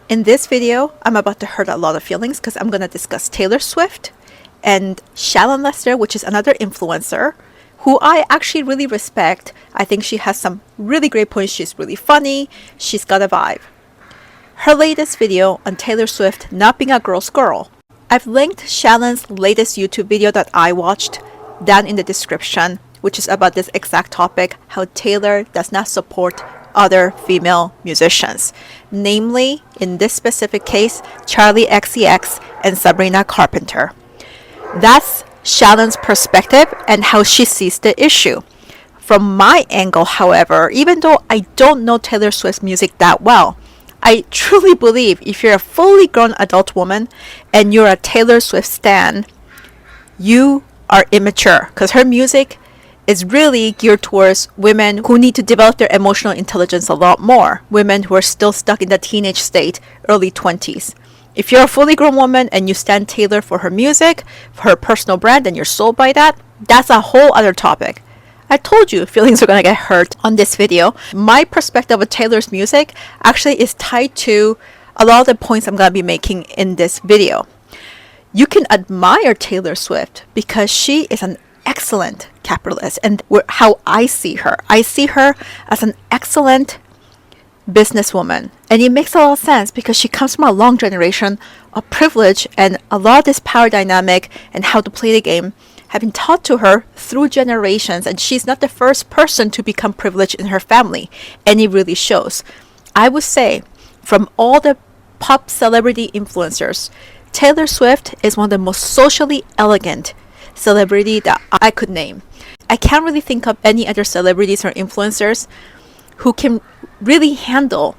In this video, I'm about to hurt a lot of feelings because I'm going to discuss Taylor Swift and Shannon Lester, which is another influencer who I actually really respect. I think she has some really great points. She's really funny. She's got a vibe. Her latest video on Taylor Swift not being a girl's girl. I've linked Shannon's latest YouTube video that I watched down in the description, which is about this exact topic, how Taylor does not support other female musicians, namely, in this specific case, Charli XCX and Sabrina Carpenter. That's Shannon's perspective and how she sees the issue. From my angle, however, even though I don't know Taylor Swift's music that well, I truly believe if you're a fully grown adult woman and you're a Taylor Swift stan, you are immature because her music is really geared towards women who need to develop their emotional intelligence a lot more. Women who are still stuck in the teenage state, early 20s. If you're a fully grown woman and you stand Taylor for her music, for her personal brand, and you're sold by that, that's a whole other topic. I told you feelings are going to get hurt on this video. My perspective of Taylor's music actually is tied to a lot of the points I'm going to be making in this video. You can admire Taylor Swift because she is an excellent capitalist, and how I see her as an excellent businesswoman, and it makes a lot of sense because she comes from a long generation of privilege, and a lot of this power dynamic and how to play the game have been taught to her through generations, and she's not the first person to become privileged in her family, and it really shows. I would say from all the pop celebrity influencers, Taylor Swift is one of the most socially elegant celebrity that I could name. I can't really think of any other celebrities or influencers who can really handle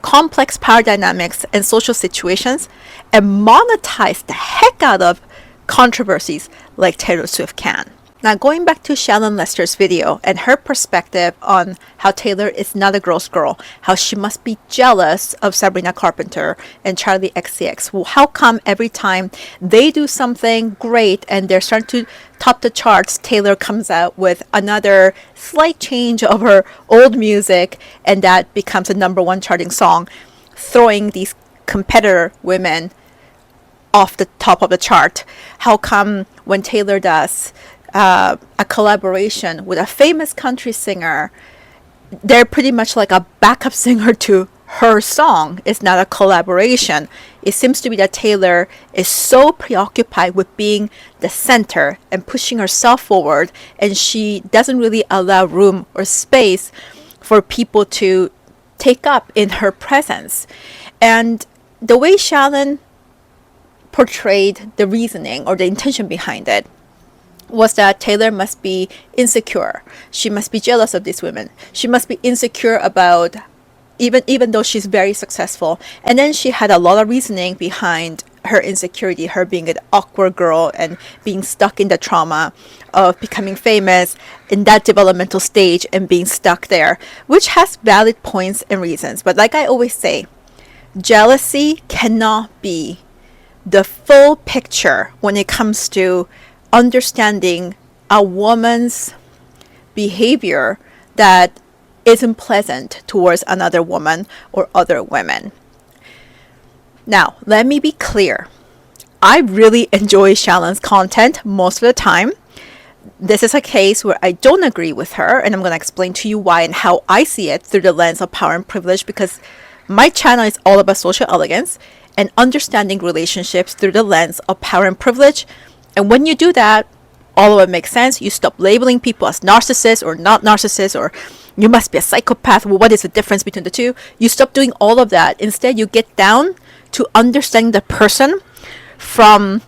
complex power dynamics and social situations and monetize the heck out of controversies like Taylor Swift can. Now, going back to Shannon Lester's video and her perspective on how Taylor is not a girl's girl, how she must be jealous of Sabrina Carpenter and Charli XCX. Well, how come every time they do something great and they're starting to top the charts, Taylor comes out with another slight change of her old music and that becomes a #1 charting song, throwing these competitor women off the top of the chart? How come when Taylor does a collaboration with a famous country singer, they're pretty much like a backup singer to her song? It's not a collaboration. It seems to be that Taylor is so preoccupied with being the center and pushing herself forward, and she doesn't really allow room or space for people to take up in her presence. And the way Shannon portrayed the reasoning or the intention behind it was that Taylor must be insecure. She must be jealous of these women. She must be insecure about even though she's very successful. And then she had a lot of reasoning behind her insecurity, her being an awkward girl and being stuck in the trauma of becoming famous in that developmental stage and being stuck there, which has valid points and reasons. But like I always say, jealousy cannot be the full picture when it comes to understanding a woman's behavior that isn't pleasant towards another woman or other women. Now, let me be clear. I really enjoy Shannon's content most of the time. This is a case where I don't agree with her, and I'm going to explain to you why and how I see it through the lens of power and privilege, because my channel is all about social elegance and understanding relationships through the lens of power and privilege. And when you do that, all of it makes sense. You stop labeling people as narcissists or not narcissists, or you must be a psychopath. Well, what is the difference between the two? You stop doing all of that. Instead, you get down to understanding the person from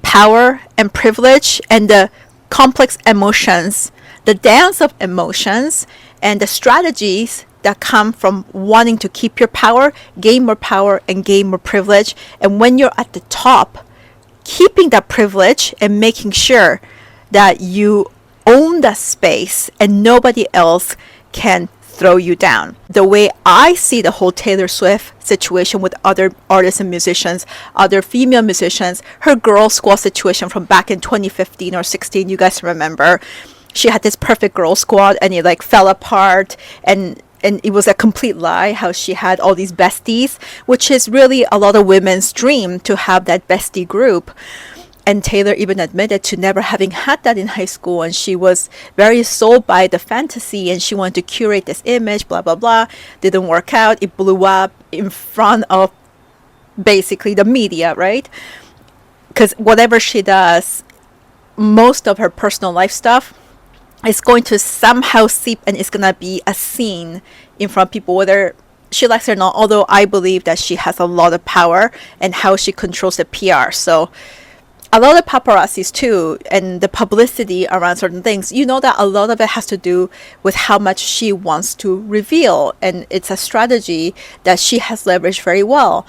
power and privilege and the complex emotions, the dance of emotions, and the strategies that come from wanting to keep your power, gain more power, and gain more privilege. And when you're at the top, keeping that privilege and making sure that you own that space and nobody else can throw you down. The way I see the whole Taylor Swift situation with other artists and musicians, other female musicians, her girl squad situation from back in 2015 or 16, you guys remember, she had this perfect girl squad and it like fell apart, and and it was a complete lie how she had all these besties, which is really a lot of women's dream to have that bestie group. And Taylor even admitted to never having had that in high school, and she was very sold by the fantasy, and she wanted to curate this image, blah blah blah. Didn't work out. It blew up in front of basically the media, right? Because whatever she does, most of her personal life stuff is going to somehow seep, and it's gonna be a scene in front of people, whether she likes it or not. Although I believe that she has a lot of power and how she controls the PR. So a lot of paparazzis too, and the publicity around certain things, you know that a lot of it has to do with how much she wants to reveal, and it's a strategy that she has leveraged very well.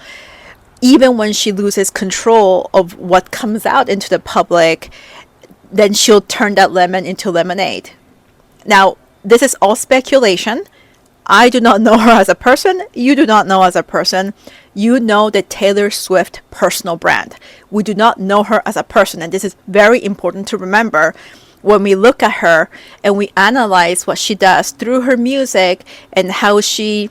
Even when she loses control of what comes out into the public, then she'll turn that lemon into lemonade. Now, this is all speculation. I do not know her as a person. You do not know as a person. You know the Taylor Swift personal brand. We do not know her as a person. And this is very important to remember when we look at her and we analyze what she does through her music and how she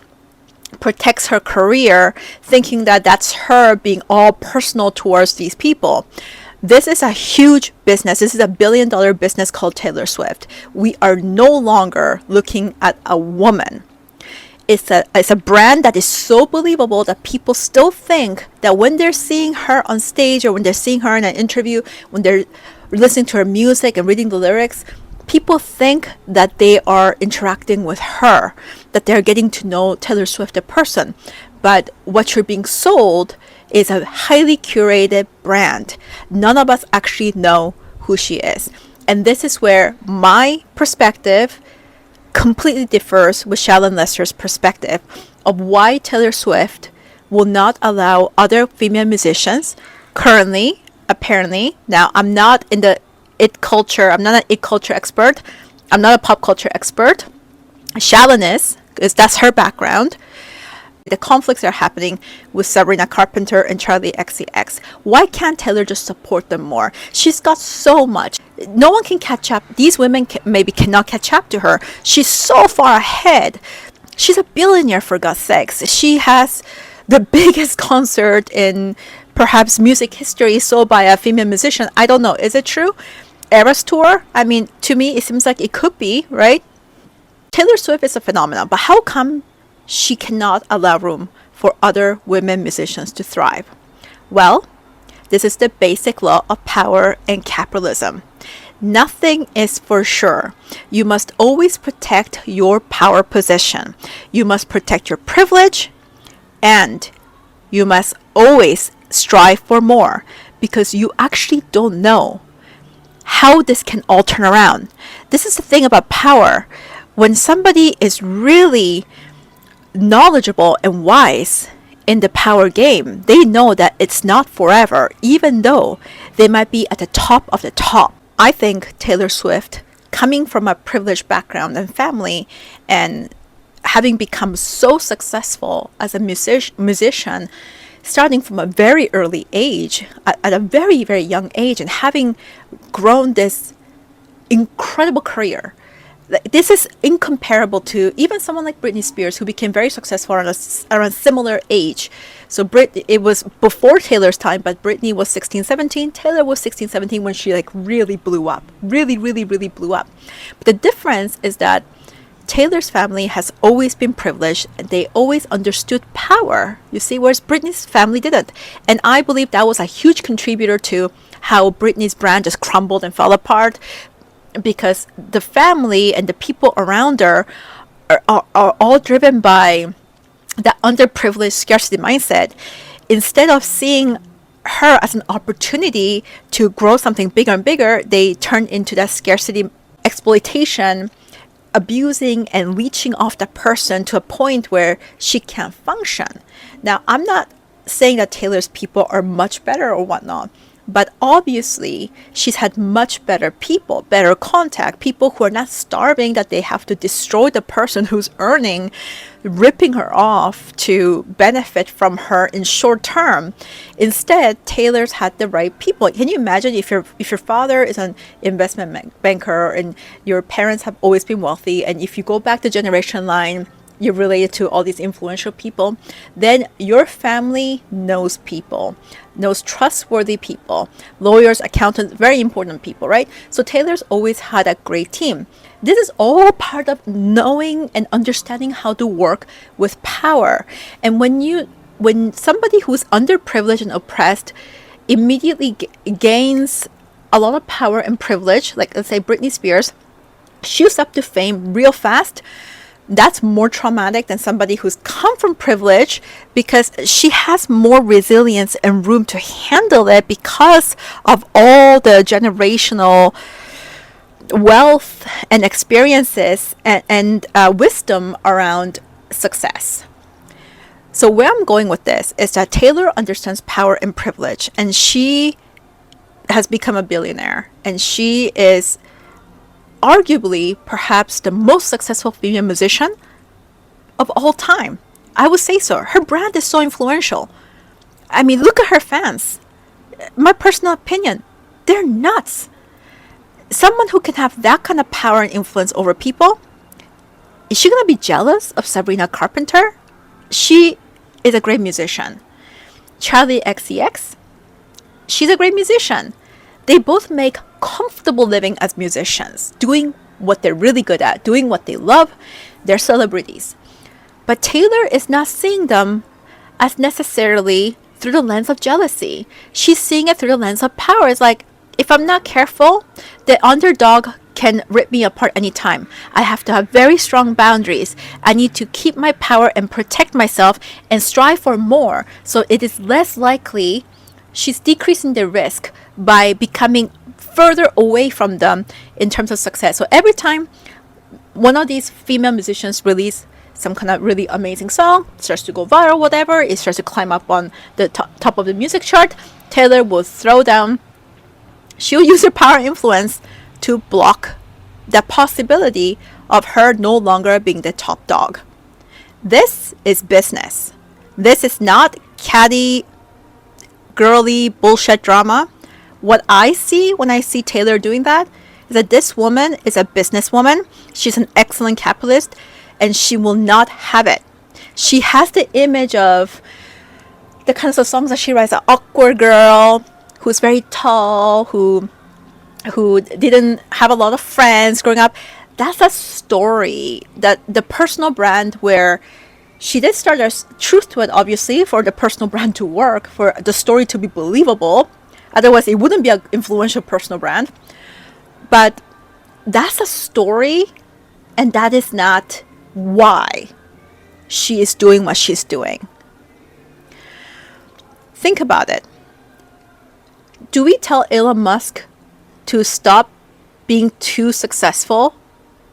protects her career, thinking that that's her being all personal towards these people. This is a huge business. This is $1 billion business called Taylor Swift. We are no longer looking at a woman. It's a brand that is so believable that people still think that when they're seeing her on stage or when they're seeing her in an interview, when they're listening to her music and reading the lyrics, people think that they are interacting with her, that they're getting to know Taylor Swift, the person. But what you're being sold is a highly curated brand. None of us actually know who she is. And this is where my perspective completely differs with Shallon Lester's perspective of why Taylor Swift will not allow other female musicians currently, apparently. Now, I'm not in the it culture. I'm not an it culture expert. I'm not a pop culture expert. Shallon is, because that's her background. The conflicts are happening with Sabrina Carpenter and Charlie XCX. Why can't Taylor just support them more? She's got so much. No one can catch up. These women maybe cannot catch up to her. She's so far ahead. She's a billionaire, for God's sakes. She has the biggest concert in perhaps music history sold by a female musician. I don't know. Is it true? Eras Tour? I mean, to me, it seems like it could be, right? Taylor Swift is a phenomenon, but how come she cannot allow room for other women musicians to thrive? Well, this is the basic law of power and capitalism. Nothing is for sure. You must always protect your power position. You must protect your privilege, and you must always strive for more, because you actually don't know how this can all turn around. This is the thing about power. When somebody is really knowledgeable and wise in the power game, they know that it's not forever, even though they might be at the top of the top. I think Taylor Swift, coming from a privileged background and family, and having become so successful as a musician, starting from a very early age, at a very, very young age, and having grown this incredible career. This is incomparable to even someone like Britney Spears, who became very successful around a similar age. So it was before Taylor's time, but Britney was 16, 17. Taylor was 16, 17 when she really blew up. Really, really, really blew up. But the difference is that Taylor's family has always been privileged, and they always understood power, you see, whereas Britney's family didn't. And I believe that was a huge contributor to how Britney's brand just crumbled and fell apart, because the family and the people around her are all driven by that underprivileged scarcity mindset. Instead of seeing her as an opportunity to grow something bigger and bigger, they turn into that scarcity exploitation, abusing and leeching off the person to a point where she can't function. Now, I'm not saying that Taylor's people are much better or whatnot, but obviously she's had much better people, better contact, people who are not starving that they have to destroy the person who's earning, ripping her off to benefit from her in short term. Instead, Taylor's had the right people. Can you imagine if your father is an investment banker and your parents have always been wealthy, and if you go back the generation line, you're related to all these influential people, then your family knows people, knows trustworthy people, lawyers, accountants, very important people, right? So Taylor's always had a great team. This is all part of knowing and understanding how to work with power. And when somebody who's underprivileged and oppressed immediately gains a lot of power and privilege, like let's say Britney Spears, shoots up to fame real fast, that's more traumatic than somebody who's come from privilege, because she has more resilience and room to handle it because of all the generational wealth and experiences and wisdom around success. So where I'm going with this is that Taylor understands power and privilege, and she has become a billionaire, and she is arguably perhaps the most successful female musician of all time. I would say so. Her brand is so influential. I mean, look at her fans. My personal opinion, they're nuts. Someone who can have that kind of power and influence over people, is she going to be jealous of Sabrina Carpenter? She is a great musician. Charlie XCX, she's a great musician. They both make comfortable living as musicians, doing what they're really good at, doing what they love. They're celebrities. But Taylor is not seeing them as necessarily through the lens of jealousy. She's seeing it through the lens of power. It's like, if I'm not careful, the underdog can rip me apart anytime. I have to have very strong boundaries. I need to keep my power and protect myself and strive for more. So it is less likely she's decreasing the risk by becoming further away from them in terms of success. So every time one of these female musicians release some kind of really amazing song, starts to go viral, whatever, it starts to climb up on the top of the music chart, Taylor will throw down. She'll use her power and influence to block the possibility of her no longer being the top dog. This is business. This is not catty, girly bullshit drama. What I see when I see Taylor doing that is that this woman is a businesswoman. She's an excellent capitalist, and she will not have it. She has the image of the kinds of songs that she writes, an awkward girl who's very tall, who didn't have a lot of friends growing up. That's a story, that the personal brand where she did start there's truth to it, obviously, for the personal brand to work, for the story to be believable. Otherwise, it wouldn't be an influential personal brand. But that's a story, and that is not why she is doing what she's doing. Think about it. Do we tell Elon Musk to stop being too successful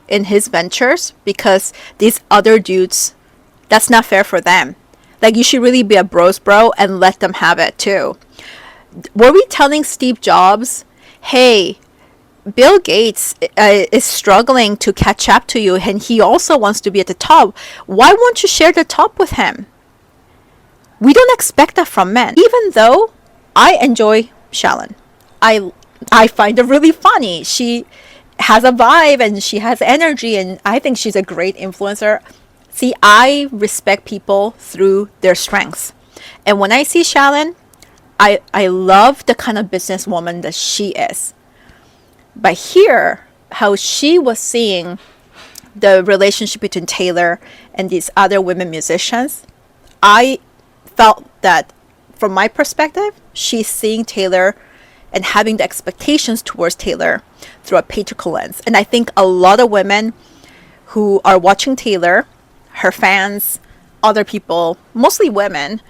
in his ventures because these other dudes, that's not fair for them? Like, you should really be a bros bro and let them have it too. Were we telling Steve Jobs, hey, Bill Gates is struggling to catch up to you and he also wants to be at the top. Why won't you share the top with him? We don't expect that from men. Even though I enjoy Shalon. I find her really funny. She has a vibe and she has energy, and I think she's a great influencer. See, I respect people through their strengths. And when I see Shalon, I love the kind of businesswoman that she is. But here, how she was seeing the relationship between Taylor and these other women musicians, I felt that from my perspective, she's seeing Taylor and having the expectations towards Taylor through a patriarchal lens. And I think a lot of women who are watching Taylor, her fans, other people, mostly women,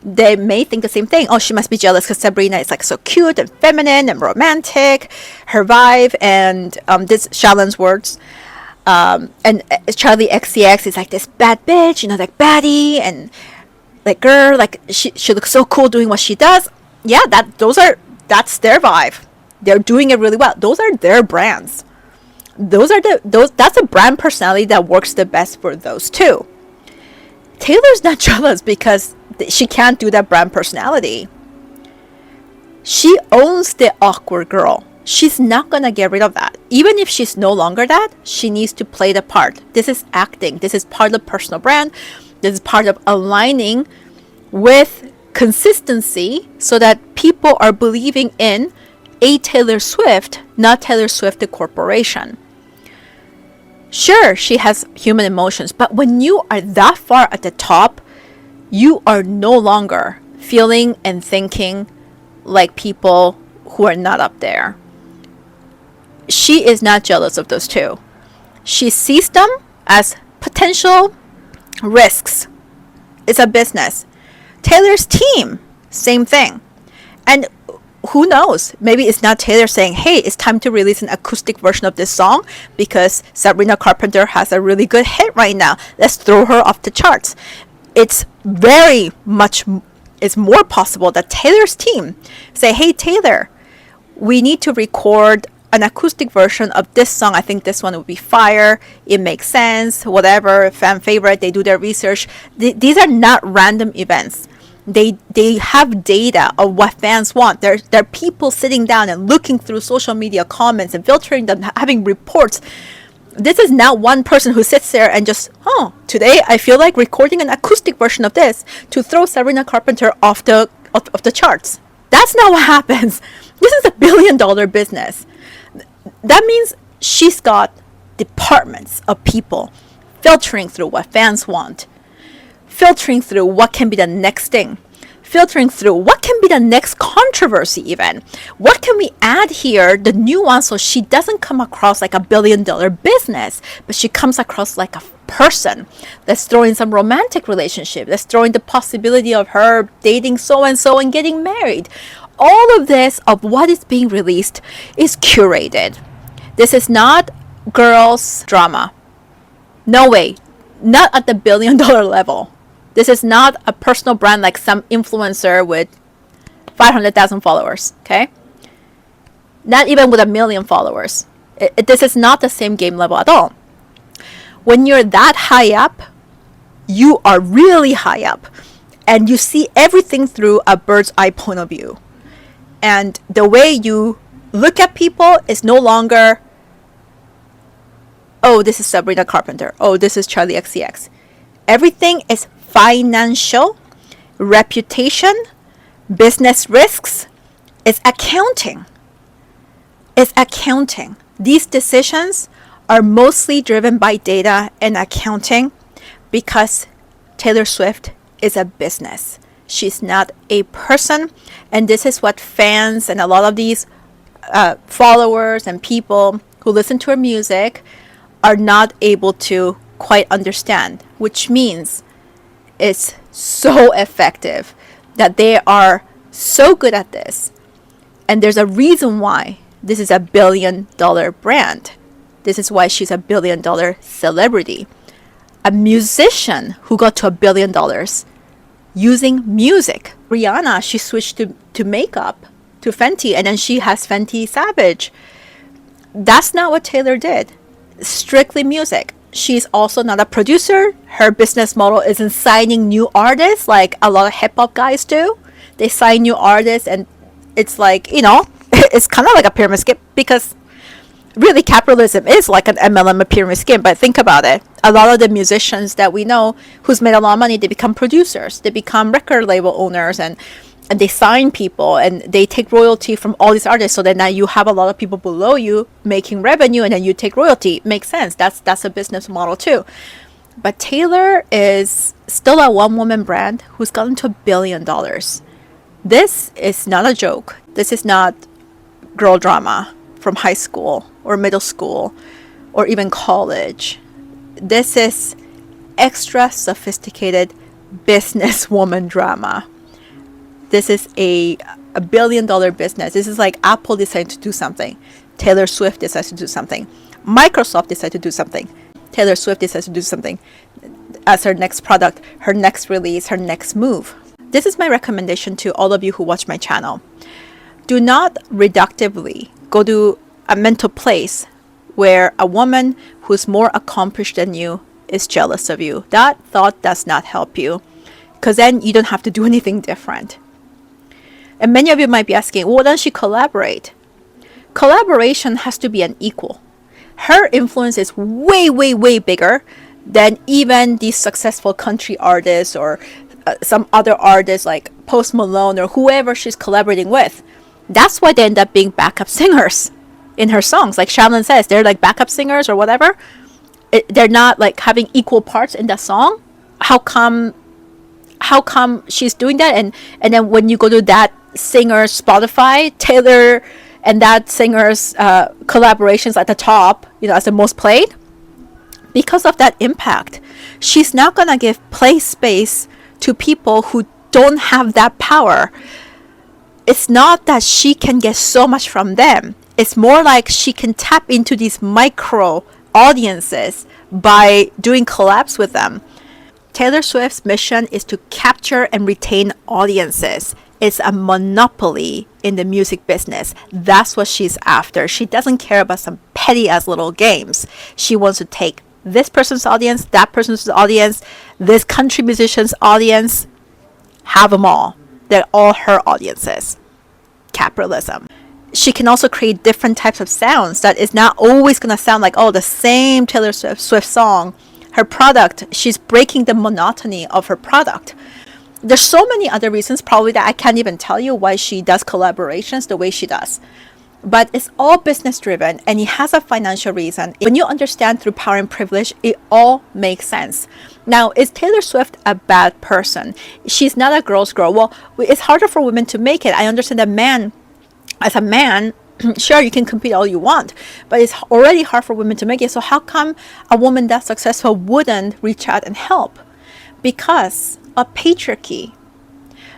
they may think the same thing. Oh, she must be jealous because Sabrina is like so cute and feminine and romantic, her vibe, and this Shalon's words. And Charlie XCX is like this bad bitch, like baddie, and like girl, like she looks so cool doing what she does. Yeah, that's their vibe. They're doing it really well. Those are their brands. That's a brand personality that works the best for those two. Taylor's not jealous because she can't do that brand personality. She owns the awkward girl. She's not going to get rid of that. Even if she's no longer that, she needs to play the part. This is acting. This is part of the personal brand. This is part of aligning with consistency so that people are believing in a Taylor Swift, not Taylor Swift the corporation. Sure, she has human emotions, but when you are that far at the top, you are no longer feeling and thinking like people who are not up there. She is not jealous of those two. She sees them as potential risks. It's a business. Taylor's team, same thing. And who knows? Maybe it's not Taylor saying, hey, it's time to release an acoustic version of this song because Sabrina Carpenter has a really good hit right now. Let's throw her off the charts. It's very much, it's more possible that Taylor's team say, hey, Taylor, we need to record an acoustic version of this song. I think this one would be fire. It makes sense, whatever, fan favorite. They do their research. These are not random events. They have data of what fans want. There are people sitting down and looking through social media comments and filtering them, having reports. This is not one person who sits there and just, today I feel like recording an acoustic version of this to throw Sabrina Carpenter off the charts. That's not what happens. This is $1 billion business. That means she's got departments of people filtering through what fans want, filtering through what can be the next thing, filtering through what can be the next controversy even. What can we add here, the nuance, so she doesn't come across like $1 billion business, but she comes across like a person. Let's throw in some romantic relationship. Let's throw in the possibility of her dating so-and-so and getting married. All of this, of what is being released, is curated. This is not girls' drama. No way. Not at the $1 billion level. This is not a personal brand like some influencer with 500,000 followers, okay? Not even with 1 million followers. This is not the same game level at all. When you're that high up, you are really high up. And you see everything through a bird's eye point of view. And the way you look at people is no longer, oh, this is Sabrina Carpenter. Oh, this is Charlie XCX. Everything is financial, reputation, business risks. It's accounting. It's accounting. These decisions are mostly driven by data and accounting because Taylor Swift is a business. She's not a person. And this is what fans and a lot of these followers and people who listen to her music are not able to quite understand, which means it's so effective that they are so good at this. And there's a reason why this is $1 billion brand. This is why she's $1 billion celebrity. A musician who got to $1 billion using music. Rihanna, she switched to makeup, to Fenty, and then she has Fenty Savage. That's not what Taylor did. Strictly music. She's also not a producer. Her business model isn't signing new artists like a lot of hip hop guys do. They sign new artists and it's like, it's kind of like a pyramid scheme because really capitalism is like an MLM, a pyramid scheme. But think about it. A lot of the musicians that we know who's made a lot of money, they become producers. They become record label owners and they sign people and they take royalty from all these artists. So that now you have a lot of people below you making revenue and then you take royalty. Makes sense. That's a business model too. But Taylor is still a one-woman brand who's gotten to $1 billion. This is not a joke. This is not girl drama from high school or middle school or even college. This is extra sophisticated businesswoman drama. This is a $1 billion business. This is like Apple decided to do something. Taylor Swift decides to do something. Microsoft decided to do something. Taylor Swift decides to do something as her next product, her next release, her next move. This is my recommendation to all of you who watch my channel. Do not reductively go to a mental place where a woman who's more accomplished than you is jealous of you. That thought does not help you because then you don't have to do anything different. And many of you might be asking, well, why doesn't she collaborate? Collaboration has to be an equal. Her influence is way, way, way bigger than even these successful country artists or some other artists like Post Malone or whoever she's collaborating with. That's why they end up being backup singers in her songs. Like Shamlin says, they're like backup singers or whatever. They're not like having equal parts in that song. How come she's doing that? And then when you go to that singer's Spotify, Taylor and that singer's collaborations at the top, as the most played, because of that impact, she's not gonna give play space to people who don't have that power. It's not that she can get so much from them. It's more like she can tap into these micro audiences by doing collabs with them. Taylor Swift's mission is to capture and retain audiences. It's a monopoly in the music business. That's what she's after. She doesn't care about some petty ass little games. She wants to take this person's audience, that person's audience, this country musician's audience, have them all. They're all her audiences. Capitalism. She can also create different types of sounds that is not always going to sound like, the same Taylor Swift song. Her product, she's breaking the monotony of her product. There's so many other reasons probably that I can't even tell you why she does collaborations the way she does. But it's all business driven and it has a financial reason. When you understand through power and privilege, it all makes sense. Now, is Taylor Swift a bad person? She's not a girl's girl. Well, it's harder for women to make it. I understand that as a man, sure, you can compete all you want, but it's already hard for women to make it. So how come a woman that successful wouldn't reach out and help? Because of patriarchy.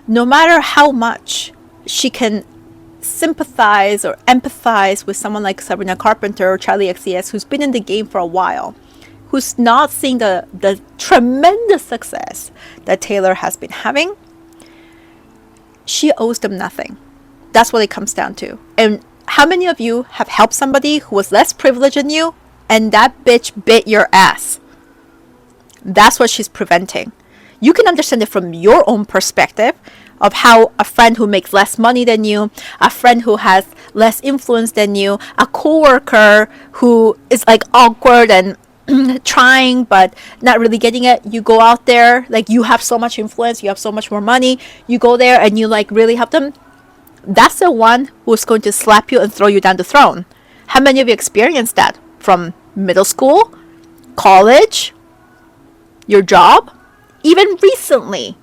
No matter how much she can sympathize or empathize with someone like Sabrina Carpenter or Charlie XCX, who's been in the game for a while, who's not seeing the tremendous success that Taylor has been having, she owes them nothing. That's what it comes down to. And how many of you have helped somebody who was less privileged than you and that bitch bit your ass? That's what she's preventing. You can understand it from your own perspective of how a friend who makes less money than you, a friend who has less influence than you, a coworker who is like awkward and trying but not really getting it. You go out there, like you have so much influence, you have so much more money, you go there and you like really help them. That's the one who's going to slap you and throw you down the throne. How many of you experienced that from middle school, college, your job, even recently,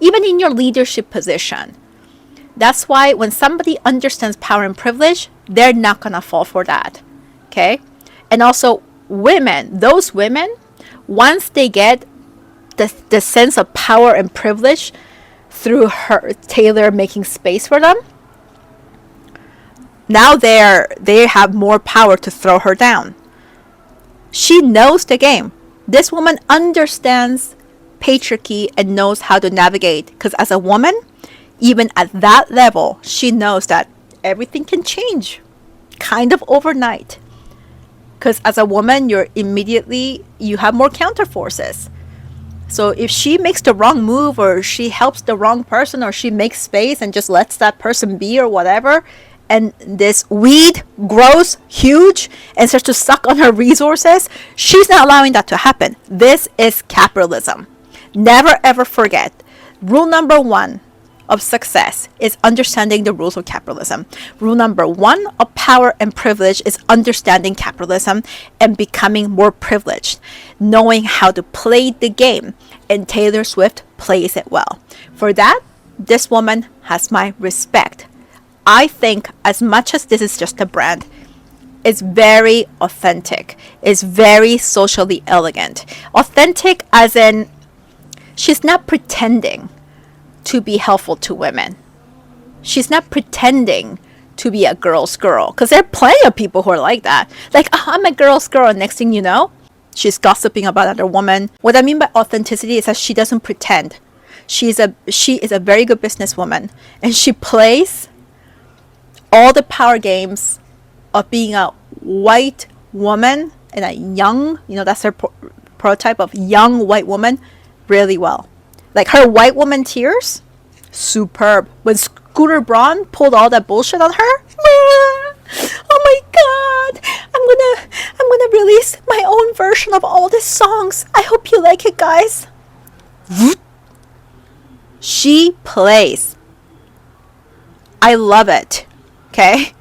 even in your leadership position? That's why when somebody understands power and privilege, they're not going to fall for that. Okay? And also those women, once they get the sense of power and privilege through Taylor making space for them, now they have more power to throw her down. She knows the game. This woman understands patriarchy and knows how to navigate, because as a woman, even at that level, she knows that everything can change kind of overnight. Because as a woman, you have more counter forces. So if she makes the wrong move or she helps the wrong person or she makes space and just lets that person be or whatever, and this weed grows huge and starts to suck on her resources, she's not allowing that to happen. This is capitalism. Never ever forget, rule number 1 of success is understanding the rules of capitalism. Rule number 1 of power and privilege is understanding capitalism and becoming more privileged, knowing how to play the game. And Taylor Swift plays it well. For that, this woman has my respect. I think as much as this is just a brand, it's very authentic. It's very socially elegant. Authentic as in she's not pretending to be helpful to women. She's not pretending to be a girl's girl. Because there are plenty of people who are like that. Like, I'm a girl's girl. And next thing you know, she's gossiping about another woman. What I mean by authenticity is that she doesn't pretend. She is a very good businesswoman. And she plays all the power games of being a white woman and a young, that's her prototype of young white woman, really well. Like her white woman tears, superb. When Scooter Braun pulled all that bullshit on her, oh release my own version of all these songs. I hope you like it, guys. She plays. I love it. Okay?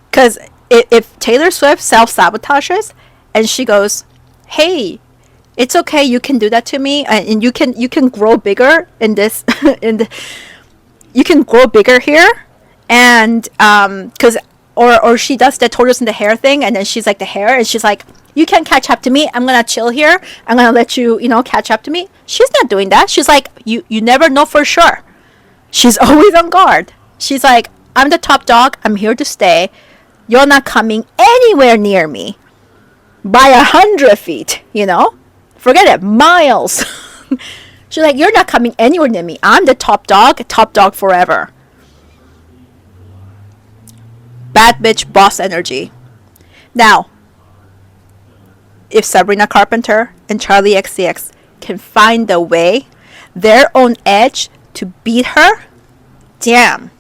Because if Taylor Swift self-sabotages and she goes, hey, it's okay, you can do that to me, and you can grow bigger in this you can grow bigger here, and because or she does the tortoise in the hare thing, and then she's like the hare, and she's like, you can't catch up to me, I'm gonna chill here, I'm gonna let you catch up to me. She's not doing that. She's like, you never know for sure. She's always on guard. She's like, I'm the top dog, I'm here to stay, you're not coming anywhere near me by 100 feet, forget it, miles. She's like, you're not coming anywhere near me, I'm the top dog forever. Bad bitch boss energy. Now, if Sabrina Carpenter and Charlie XCX can find a way, their own edge to beat her, damn.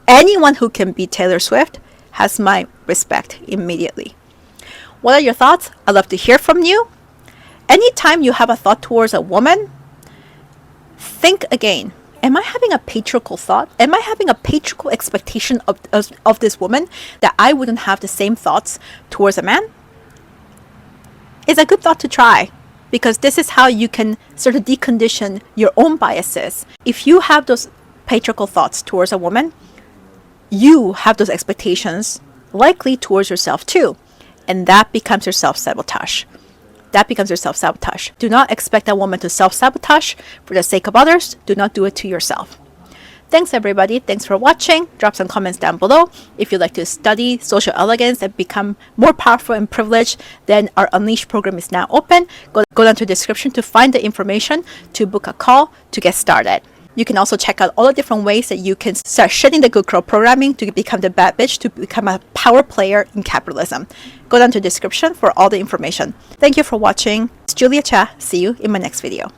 Anyone who can beat Taylor Swift has my respect immediately. What are your thoughts? I'd love to hear from you. Anytime you have a thought towards a woman, think again. Am I having a patriarchal thought? Am I having a patriarchal expectation of this woman that I wouldn't have the same thoughts towards a man? It's a good thought to try, because this is how you can sort of decondition your own biases. If you have those patriarchal thoughts towards a woman, you have those expectations likely towards yourself too. And that becomes your self-sabotage. Do not expect a woman to self-sabotage for the sake of others. Do not do it to yourself. Thanks everybody. Thanks for watching. Drop some comments down below. If you'd like to study social elegance and become more powerful and privileged, then our Unleash program is now open. Go down to the description to find the information to book a call to get started. You can also check out all the different ways that you can start shedding the good girl programming to become the bad bitch, to become a power player in capitalism. Go down to the description for all the information. Thank you for watching. It's Julia Cha. See you in my next video.